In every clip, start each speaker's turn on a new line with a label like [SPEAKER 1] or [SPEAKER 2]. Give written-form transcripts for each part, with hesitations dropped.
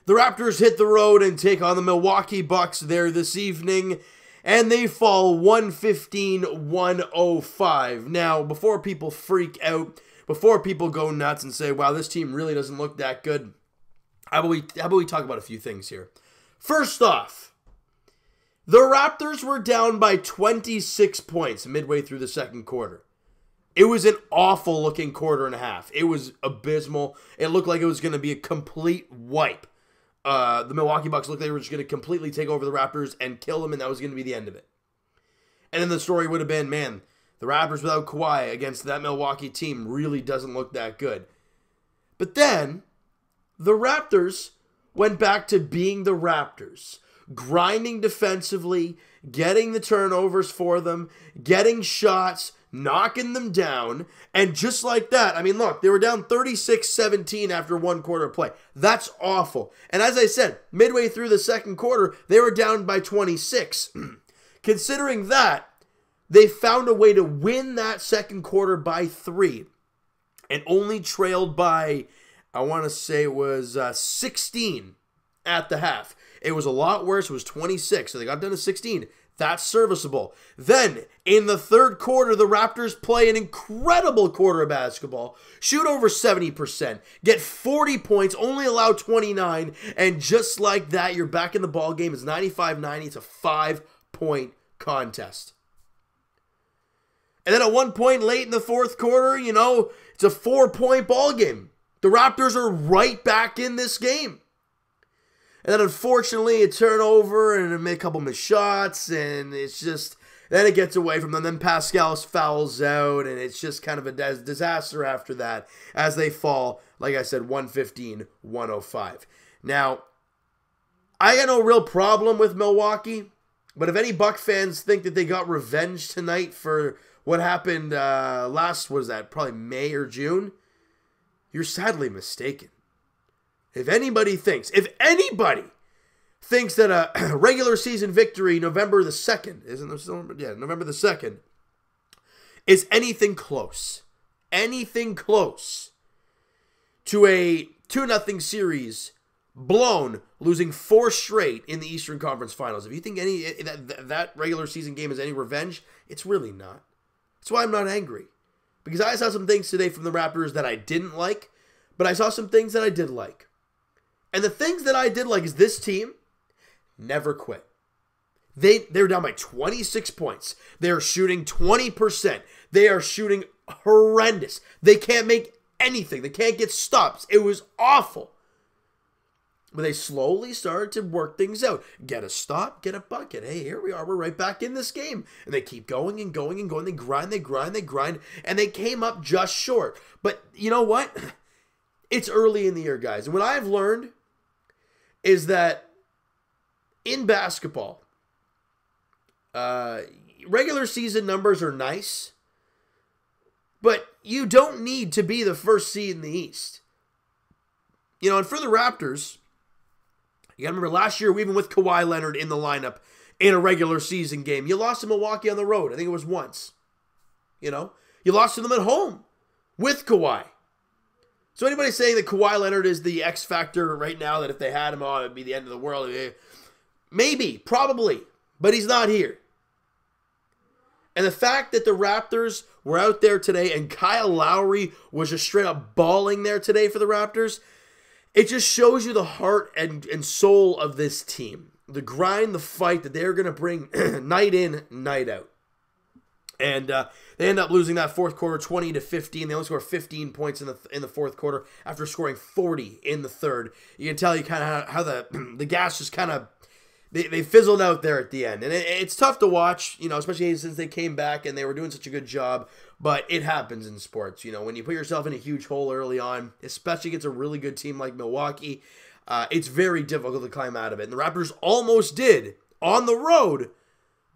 [SPEAKER 1] The Raptors hit the road and take on the Milwaukee Bucks there this evening, and they fall 115-105. Now, before people freak out, before people go nuts and say, wow, this team really doesn't look that good, how about we talk about a few things here? First off, the Raptors were down by 26 points midway through the second quarter. It was an awful looking quarter and a half. It was abysmal. It looked like it was going to be a complete wipe. The Milwaukee Bucks looked like they were just going to completely take over the Raptors and kill them, and that was going to be the end of it. And then the story would have been, man, the Raptors without Kawhi against that Milwaukee team really doesn't look that good. But then, the Raptors went back to being the Raptors, grinding defensively, getting the turnovers for them, getting shots, knocking them down, and just like that, I mean, look, they were down 36-17 after one quarter play. That's awful. And as I said, midway through the second quarter, they were down by 26. Considering that, they found a way to win that second quarter by 3 and only trailed by, I want to say it was 16 at the half. It was a lot worse. It was 26, so they got down to 16. That's serviceable. Then, in the third quarter, the Raptors play an incredible quarter of basketball, shoot over 70%, get 40 points, only allow 29, and just like that, you're back in the ball game. It's 95-90. It's a 5-point contest. And then at one point late in the fourth quarter, it's a 4-point ball game. The Raptors are right back in this game. And then unfortunately, a turnover and a couple missed shots, and it's just, then it gets away from them. Then Pascal fouls out, and it's just kind of a disaster after that as they fall, like I said, 115-105. Now, I got no real problem with Milwaukee, but if any Buck fans think that they got revenge tonight for what happened probably May or June, you're sadly mistaken. If anybody thinks that a regular season victory November the 2nd, November the 2nd, is anything close to a 2-0 series blown, losing 4 straight in the Eastern Conference Finals, if you think that regular season game is any revenge, it's really not. That's why I'm not angry. Because I saw some things today from the Raptors that I didn't like, but I saw some things that I did like. And the things that I did like is this team never quit. They're down by 26 points. They're shooting 20%. They are shooting horrendous. They can't make anything. They can't get stops. It was awful. But they slowly started to work things out. Get a stop, get a bucket. Hey, here we are. We're right back in this game. And they keep going and going and going. They grind. And they came up just short. But you know what? It's early in the year, guys. And what I've learned is that in basketball, regular season numbers are nice, but you don't need to be the first seed in the East. And for the Raptors, you got to remember last year, even with Kawhi Leonard in the lineup in a regular season game, you lost to Milwaukee on the road. I think it was once. You lost to them at home with Kawhi. So anybody saying that Kawhi Leonard is the X factor right now, that if they had him on, it'd be the end of the world, maybe, probably, but he's not here. And the fact that the Raptors were out there today and Kyle Lowry was just straight up balling there today for the Raptors, it just shows you the heart and soul of this team. The grind, the fight that they're going to bring night in, night out. And they end up losing that fourth quarter 20-15. They only score 15 points in the fourth quarter after scoring 40 in the third. You can tell kind of how the gas just kind of they fizzled out there at the end. And it's tough to watch, especially since they came back and they were doing such a good job. But it happens in sports. When you put yourself in a huge hole early on, especially against a really good team like Milwaukee, it's very difficult to climb out of it. And the Raptors almost did on the road,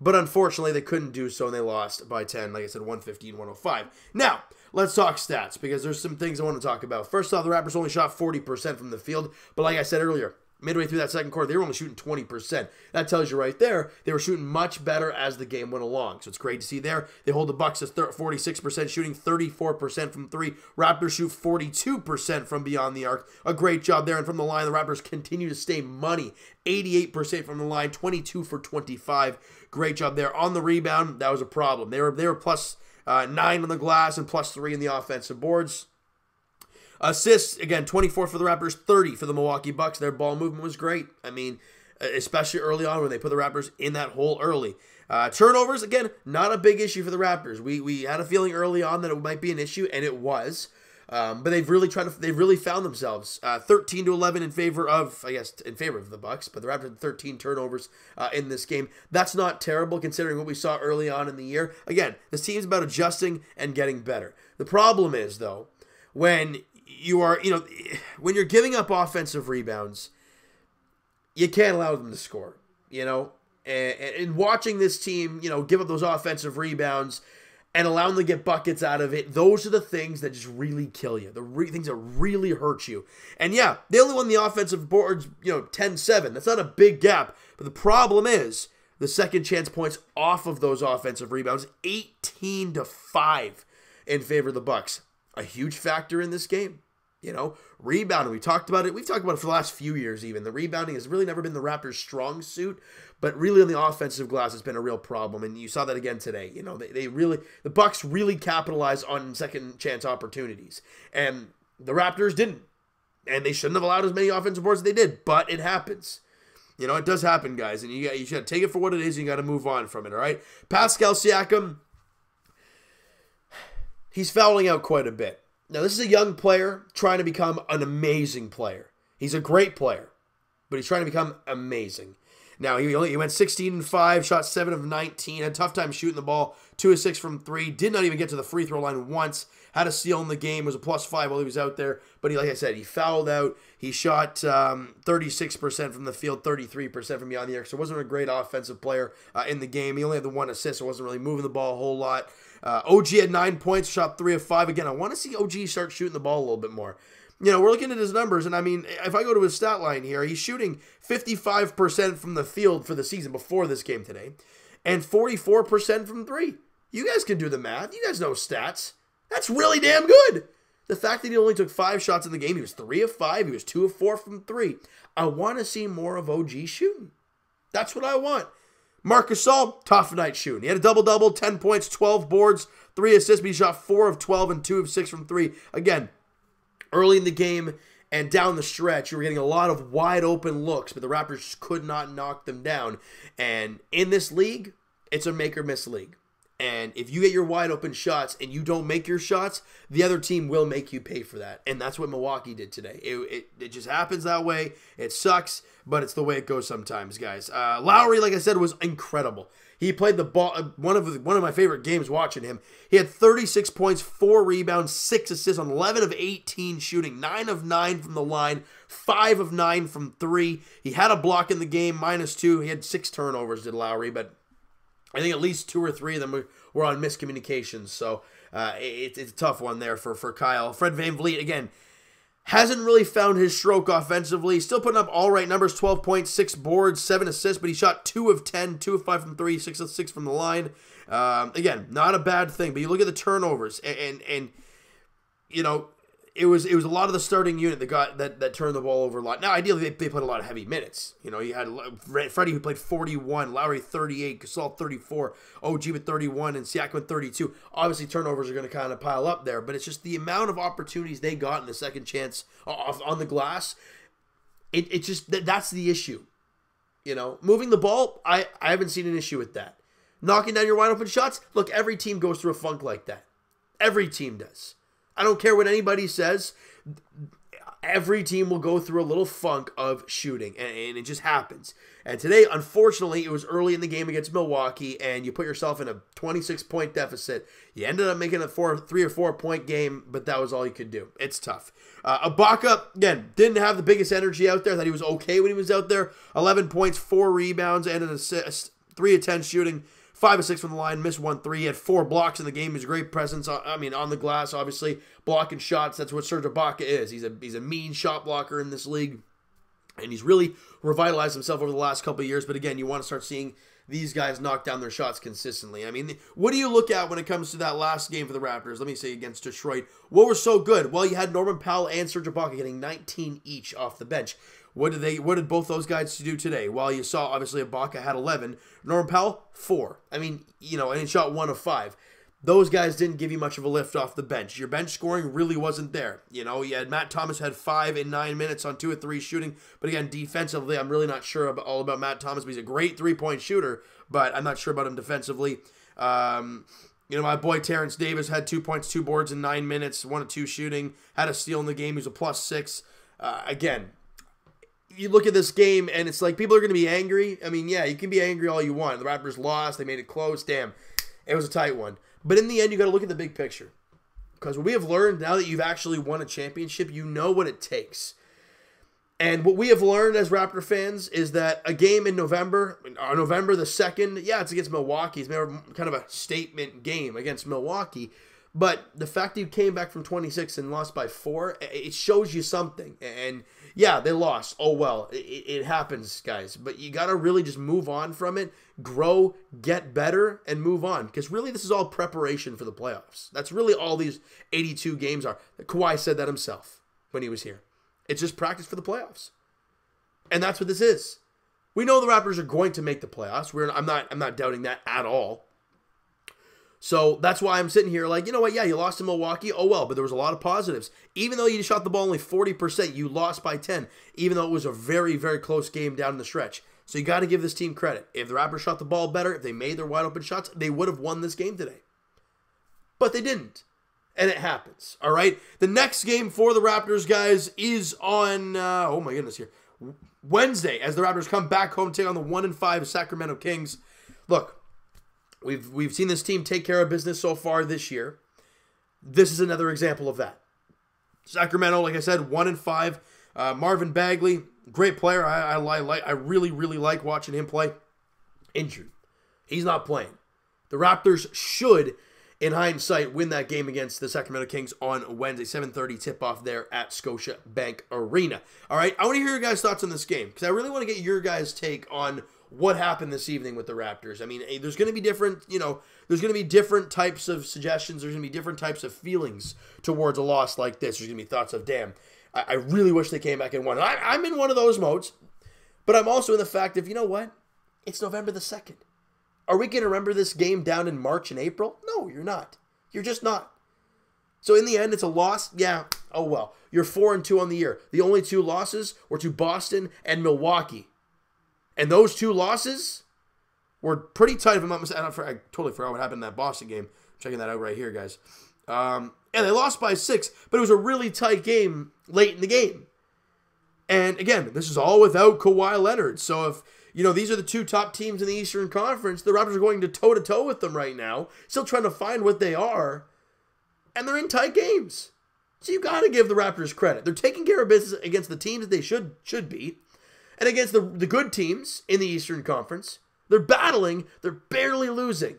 [SPEAKER 1] but unfortunately, they couldn't do so, and they lost by 10, like I said, 115-105. Now, let's talk stats, because there's some things I want to talk about. First off, the Raptors only shot 40% from the field, but like I said earlier, Midway through that second quarter, they were only shooting 20%. That tells you right there, they were shooting much better as the game went along. So it's great to see there. They hold the Bucks at 46% shooting, 34% from three. Raptors shoot 42% from beyond the arc. A great job there. And from the line, the Raptors continue to stay money. 88% from the line, 22 for 25. Great job there. On the rebound, that was a problem. They were plus 9 on the glass and plus 3 in the offensive boards. Assists, again, 24 for the Raptors, 30 for the Milwaukee Bucks. Their ball movement was great. I mean, especially early on when they put the Raptors in that hole early. Turnovers, again, not a big issue for the Raptors. We had a feeling early on that it might be an issue, and it was. But they've really found themselves 13-11 in favor of the Bucks. But the Raptors had 13 turnovers in this game. That's not terrible considering what we saw early on in the year. Again, this team's about adjusting and getting better. The problem is though, when you're giving up offensive rebounds, you can't allow them to score. And watching this team, give up those offensive rebounds and allow them to get buckets out of it, those are the things that just really kill you. The things that really hurt you. And yeah, they only won the offensive boards, 10-7. That's not a big gap. But the problem is the second chance points off of those offensive rebounds, 18-5 in favor of the Bucks. A huge factor in this game. Rebounding, we've talked about it for the last few years even. The rebounding has really never been the Raptors' strong suit, but really on the offensive glass it's been a real problem, and you saw that again today. The Bucks really capitalized on second chance opportunities, and the Raptors didn't, and they shouldn't have allowed as many offensive boards as they did, but it happens. It does happen, guys, and you should take it for what it is, and you got to move on from it, all right? Pascal Siakam, he's fouling out quite a bit. Now, this is a young player trying to become an amazing player. He's a great player, but he's trying to become amazing. Now, he went 16-5, shot 7 of 19, had a tough time shooting the ball, 2 of 6 from 3, did not even get to the free throw line once, had a steal in the game, was a +5 while he was out there, but like I said, he fouled out. He shot 36% from the field, 33% from beyond the arc, so wasn't a great offensive player in the game. He only had the 1 assist, so wasn't really moving the ball a whole lot. OG had 9 points, shot 3 of 5. Again, I want to see OG start shooting the ball a little bit more. We're looking at his numbers, and I mean, if I go to his stat line here, he's shooting 55% from the field for the season before this game today, and 44% from 3. You guys can do the math. You guys know stats. That's really damn good. The fact that he only took 5 shots in the game, he was 3 of 5, he was 2 of 4 from 3. I want to see more of OG shooting. That's what I want. Marc Gasol, tough night shooting. He had a double-double, 10 points, 12 boards, 3 assists, but he shot 4 of 12 and 2 of 6 from 3. Again, early in the game and down the stretch, you were getting a lot of wide-open looks, but the Raptors just could not knock them down. And in this league, it's a make-or-miss league. And if you get your wide-open shots and you don't make your shots, the other team will make you pay for that. And that's what Milwaukee did today. It just happens that way. It sucks, but it's the way it goes sometimes, guys. Lowry, like I said, was incredible. He played the ball, one of my favorite games watching him. He had 36 points, 4 rebounds, 6 assists on 11 of 18 shooting, 9 of 9 from the line, 5 of 9 from 3. He had a block in the game, -2. He had 6 turnovers, did Lowry, but I think at least 2 or 3 of them were on miscommunications. So it's a tough one there for Kyle. Fred VanVleet, again, hasn't really found his stroke offensively. Still putting up all right numbers, 12 points, 6 boards, 7 assists, but he shot 2 of 10, 2 of 5 from 3, 6 of 6 from the line. Again, not a bad thing, but you look at the turnovers, and it was a lot of the starting unit that turned the ball over a lot. Now, ideally, they played a lot of heavy minutes. You had Freddie, who played 41, Lowry 38, Gasol 34, OG with 31, and Siakam with 32. Obviously, turnovers are going to kind of pile up there, but it's just the amount of opportunities they got in the second chance on the glass. That's the issue. Moving the ball, I haven't seen an issue with that. Knocking down your wide open shots, look, every team goes through a funk like that. Every team does. I don't care what anybody says. Every team will go through a little funk of shooting, and it just happens. And today, unfortunately, it was early in the game against Milwaukee, and you put yourself in a 26-point deficit. You ended up making a 3 or 4 point game, but that was all you could do. It's tough. Ibaka, again, didn't have the biggest energy out there. Thought he was okay when he was out there. 11 points, 4 rebounds, and an assist. 3 of 10 shooting. 5 of 6 from the line, missed 1-3. He had 4 blocks in the game. He's a great presence. On the glass, obviously, blocking shots. That's what Serge Ibaka is. He's a mean shot blocker in this league. And he's really revitalized himself over the last couple of years. But again, you want to start seeing these guys knock down their shots consistently. I mean, what do you look at when it comes to that last game for the Raptors? Let me say against Detroit. What was so good? Well, you had Norman Powell and Serge Ibaka getting 19 each off the bench. What did both those guys do today? Well, you saw obviously Ibaka had 11, Norman Powell 4. I mean, and he shot 1 of 5. Those guys didn't give you much of a lift off the bench. Your bench scoring really wasn't there. You had Matt Thomas had 5 in 9 minutes on 2 of 3 shooting. But again, defensively, I'm really not sure all about Matt Thomas. But he's a great 3-point shooter, but I'm not sure about him defensively. My boy Terrence Davis had 2 points, 2 boards in 9 minutes, 1 of 2 shooting, had a steal in the game. He was a +6. Again, you look at this game, and it's like people are going to be angry. I mean, yeah, you can be angry all you want. The Raptors lost. They made it close. Damn, it was a tight one. But in the end, you got to look at the big picture. Because what we have learned, now that you've actually won a championship, you know what it takes. And what we have learned as Raptor fans is that a game in November, on November the 2nd, yeah, it's against Milwaukee. It's kind of a statement game against Milwaukee. But the fact that you came back from 26 and lost by 4, it shows you something. And yeah, they lost. Oh, well, it happens, guys. But you got to really just move on from it, grow, get better, and move on. Because really, this is all preparation for the playoffs. That's really all these 82 games are. Kawhi said that himself when he was here. It's just practice for the playoffs. And that's what this is. We know the Raptors are going to make the playoffs. I'm not doubting that at all. So that's why I'm sitting here like, you know what, yeah, you lost to Milwaukee, oh well, but there was a lot of positives. Even though you shot the ball only 40%, you lost by 10, even though it was a very, very close game down the stretch. So you got to give this team credit. If the Raptors shot the ball better, if they made their wide open shots, they would have won this game today. But they didn't. And it happens, all right? The next game for the Raptors, guys, is on, Wednesday, as the Raptors come back home to take on the 1-5 Sacramento Kings. Look, We've seen this team take care of business so far this year. This is another example of that. Sacramento, like I said, 1-5. Marvin Bagley, great player. I really, really like watching him play. Injured. He's not playing. The Raptors should, in hindsight, win that game against the Sacramento Kings on Wednesday. 7:30 tip-off there at Scotiabank Arena. All right, I want to hear your guys' thoughts on this game because I really want to get your guys' take on what happened this evening with the Raptors. I mean, there's going to be different, there's going to be different types of suggestions. There's going to be different types of feelings towards a loss like this. There's going to be thoughts of, damn, I really wish they came back and won. I'm in one of those modes, but I'm also in the fact of, you know what? It's November the 2nd. Are we going to remember this game down in March and April? No, you're not. You're just not. So in the end, it's a loss. Yeah, oh well. You're 4-2 on the year. The only 2 losses were to Boston and Milwaukee. And those 2 losses were pretty tight. If I'm not mistaken, I totally forgot what happened in that Boston game. I'm checking that out right here, guys. And they lost by 6, but it was a really tight game late in the game. And again, this is all without Kawhi Leonard. So if, these are the 2 top teams in the Eastern Conference, the Raptors are going to toe-to-toe with them right now, still trying to find what they are, and they're in tight games. So you got to give the Raptors credit. They're taking care of business against the teams that they should beat. And against the good teams in the Eastern Conference, they're battling. They're barely losing.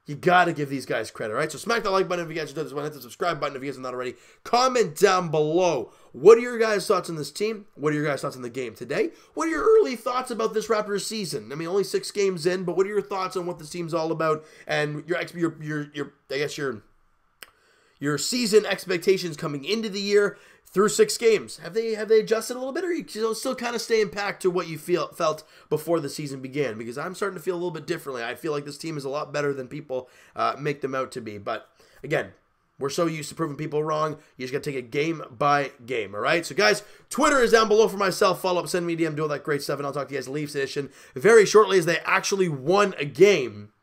[SPEAKER 1] You got to give these guys credit, all right? So smack that like button if you guys enjoyed this one. Hit the subscribe button if you guys have not already. Comment down below. What are your guys' thoughts on this team? What are your guys' thoughts on the game today? What are your early thoughts about this Raptors season? I mean, only 6 games in, but what are your thoughts on what this team's all about? And your season expectations coming into the year through 6 games. Have they adjusted a little bit, or are you still kind of staying back to what you felt before the season began? Because I'm starting to feel a little bit differently. I feel like this team is a lot better than people make them out to be. But again, we're so used to proving people wrong. You just got to take it game by game, all right? So, guys, Twitter is down below for myself. Follow up, send me a DM, do all that great stuff, and I'll talk to you guys Leafs edition very shortly as they actually won a game.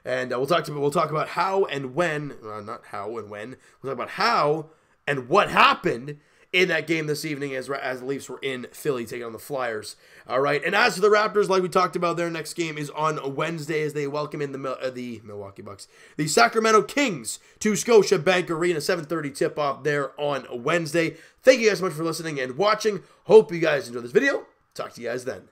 [SPEAKER 1] And we'll talk about how and when, not how and when. We'll talk about how and what happened in that game this evening as the Leafs were in Philly taking on the Flyers. All right, and as for the Raptors, like we talked about, their next game is on Wednesday as they welcome in the Milwaukee Bucks, the Sacramento Kings to Scotiabank Arena, 7:30 tip-off there on Wednesday. Thank you guys so much for listening and watching. Hope you guys enjoyed this video. Talk to you guys then.